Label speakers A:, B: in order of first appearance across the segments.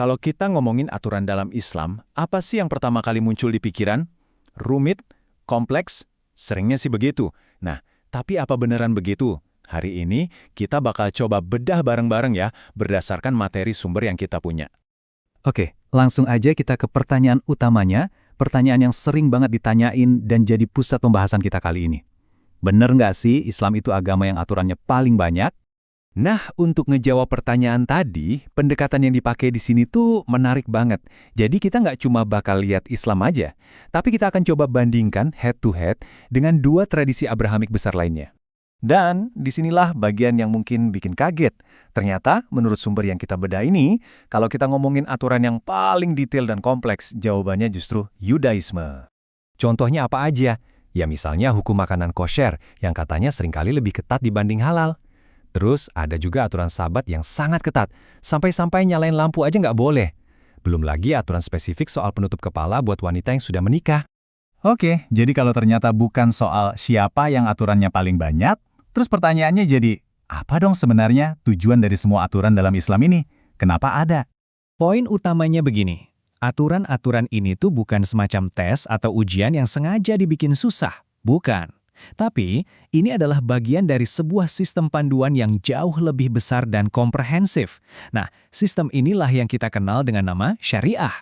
A: Kalau kita ngomongin aturan dalam Islam, apa sih yang pertama kali muncul di pikiran? Rumit? Kompleks? Seringnya sih begitu. Nah, tapi apa beneran begitu? Hari ini kita bakal coba bedah bareng-bareng ya, berdasarkan materi sumber yang kita punya.
B: Oke, langsung aja kita ke pertanyaan utamanya, pertanyaan yang sering banget ditanyain dan jadi pusat pembahasan kita kali ini. Bener nggak sih Islam itu agama yang aturannya paling banyak?
C: Nah, untuk ngejawab pertanyaan tadi, pendekatan yang dipakai di sini tuh menarik banget. Jadi kita nggak cuma bakal lihat Islam aja, tapi kita akan coba bandingkan head to head dengan dua tradisi Abrahamik besar lainnya. Dan disinilah bagian yang mungkin bikin kaget. Ternyata, menurut sumber yang kita bedah ini, kalau kita ngomongin aturan yang paling detail dan kompleks, jawabannya justru Yudaisme. Contohnya apa aja? Ya misalnya hukum makanan kosher, yang katanya seringkali lebih ketat dibanding halal. Terus ada juga aturan sabat yang sangat ketat, sampai-sampai nyalain lampu aja nggak boleh. Belum lagi aturan spesifik soal penutup kepala buat wanita yang sudah menikah.
B: Oke, jadi kalau ternyata bukan soal siapa yang aturannya paling banyak, terus pertanyaannya jadi, apa dong sebenarnya tujuan dari semua aturan dalam Islam ini? Kenapa ada?
D: Poin utamanya begini, aturan-aturan ini tuh bukan semacam tes atau ujian yang sengaja dibikin susah, bukan. Tapi, ini adalah bagian dari sebuah sistem panduan yang jauh lebih besar dan komprehensif. Nah, sistem inilah yang kita kenal dengan nama syariah.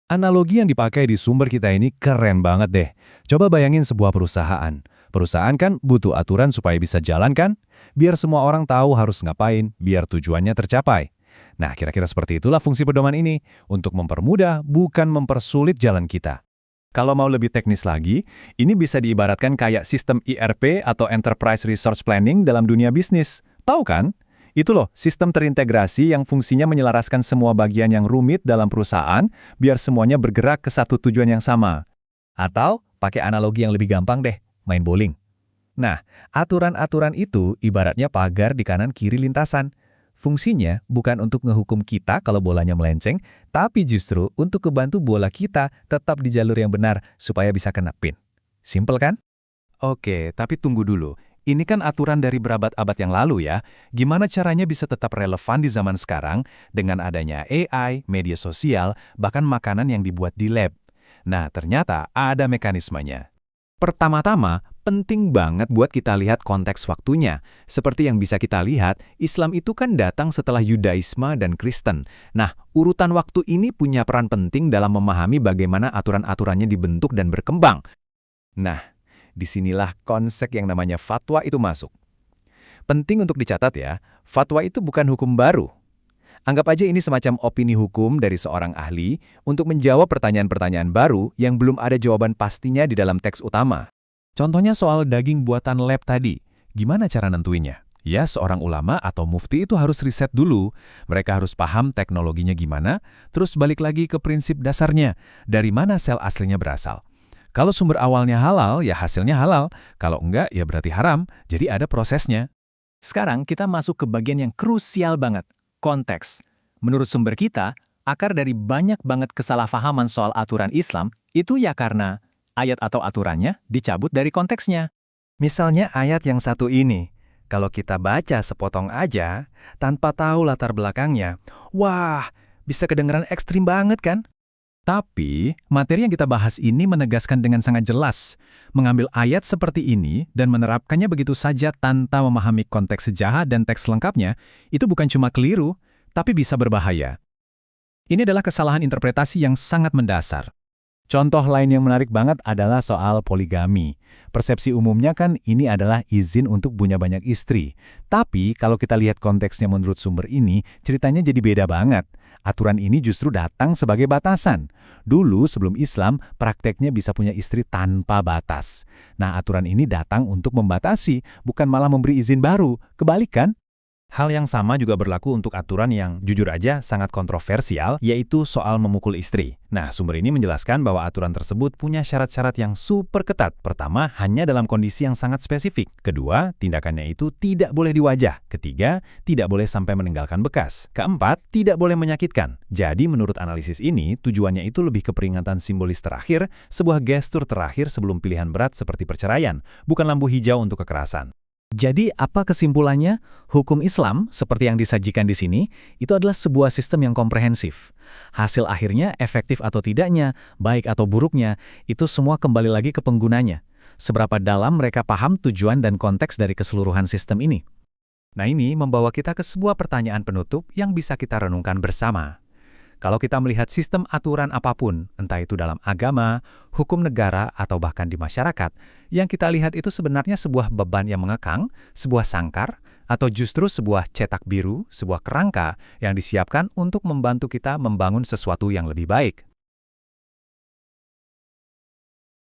C: Analogi yang dipakai di sumber kita ini keren banget deh. Coba bayangin sebuah perusahaan. Perusahaan kan butuh aturan supaya bisa jalan kan? Biar semua orang tahu harus ngapain, biar tujuannya tercapai. Nah, kira-kira seperti itulah fungsi pedoman ini, untuk mempermudah, bukan mempersulit jalan kita. Kalau mau lebih teknis lagi, ini bisa diibaratkan kayak sistem ERP atau Enterprise Resource Planning dalam dunia bisnis. Tahu kan? Itu loh, sistem terintegrasi yang fungsinya menyelaraskan semua bagian yang rumit dalam perusahaan biar semuanya bergerak ke satu tujuan yang sama.
D: Atau, pakai analogi yang lebih gampang deh, main bowling. Nah, aturan-aturan itu ibaratnya pagar di kanan kiri lintasan. Fungsinya bukan untuk ngehukum kita kalau bolanya melenceng, tapi justru untuk kebantu bola kita tetap di jalur yang benar supaya bisa kena pin. Simpel kan?
C: Oke, tapi tunggu dulu. Ini kan aturan dari berabad-abad yang lalu ya. Gimana caranya bisa tetap relevan di zaman sekarang dengan adanya AI, media sosial, bahkan makanan yang dibuat di lab? Nah, ternyata ada mekanismenya. Pertama-tama, penting banget buat kita lihat konteks waktunya. Seperti yang bisa kita lihat, Islam itu kan datang setelah Yudaisme dan Kristen. Nah, urutan waktu ini punya peran penting dalam memahami bagaimana aturan-aturannya dibentuk dan berkembang. Nah, disinilah konsep yang namanya fatwa itu masuk. Penting untuk dicatat ya, fatwa itu bukan hukum baru. Anggap aja ini semacam opini hukum dari seorang ahli untuk menjawab pertanyaan-pertanyaan baru yang belum ada jawaban pastinya di dalam teks utama. Contohnya soal daging buatan lab tadi. Gimana cara nentuinnya? Ya, seorang ulama atau mufti itu harus riset dulu. Mereka harus paham teknologinya gimana, terus balik lagi ke prinsip dasarnya. Dari mana sel aslinya berasal? Kalau sumber awalnya halal, ya hasilnya halal. Kalau enggak, ya berarti haram. Jadi ada prosesnya.
D: Sekarang kita masuk ke bagian yang krusial banget. Konteks. Menurut sumber kita, akar dari banyak banget kesalahpahaman soal aturan Islam itu ya karena ayat atau aturannya dicabut dari konteksnya.
C: Misalnya ayat yang satu ini, kalau kita baca sepotong aja, tanpa tahu latar belakangnya, wah, bisa kedengeran ekstrim banget kan? Tapi, materi yang kita bahas ini menegaskan dengan sangat jelas, mengambil ayat seperti ini dan menerapkannya begitu saja tanpa memahami konteks sejarah dan teks lengkapnya, itu bukan cuma keliru, tapi bisa berbahaya. Ini adalah kesalahan interpretasi yang sangat mendasar. Contoh lain yang menarik banget adalah soal poligami. Persepsi umumnya kan ini adalah izin untuk punya banyak istri. Tapi kalau kita lihat konteksnya menurut sumber ini, ceritanya jadi beda banget. Aturan ini justru datang sebagai batasan. Dulu sebelum Islam, prakteknya bisa punya istri tanpa batas. Nah, aturan ini datang untuk membatasi, bukan malah memberi izin baru. Kebalik kan? Hal yang sama juga berlaku untuk aturan yang jujur aja sangat kontroversial, yaitu soal memukul istri. Nah, sumber ini menjelaskan bahwa aturan tersebut punya syarat-syarat yang super ketat. Pertama, hanya dalam kondisi yang sangat spesifik. Kedua, tindakannya itu tidak boleh di wajah. Ketiga, tidak boleh sampai meninggalkan bekas. Keempat, tidak boleh menyakitkan. Jadi, menurut analisis ini, tujuannya itu lebih ke peringatan simbolis terakhir, sebuah gestur terakhir sebelum pilihan berat seperti perceraian, bukan lampu hijau untuk kekerasan.
B: Jadi apa kesimpulannya? Hukum Islam, seperti yang disajikan di sini, itu adalah sebuah sistem yang komprehensif. Hasil akhirnya, efektif atau tidaknya, baik atau buruknya, itu semua kembali lagi ke penggunanya. Seberapa dalam mereka paham tujuan dan konteks dari keseluruhan sistem ini.
C: Nah, ini membawa kita ke sebuah pertanyaan penutup yang bisa kita renungkan bersama. Kalau kita melihat sistem aturan apapun, entah itu dalam agama, hukum negara, atau bahkan di masyarakat, yang kita lihat itu sebenarnya sebuah beban yang mengekang, sebuah sangkar, atau justru sebuah cetak biru, sebuah kerangka yang disiapkan untuk membantu kita membangun sesuatu yang lebih baik.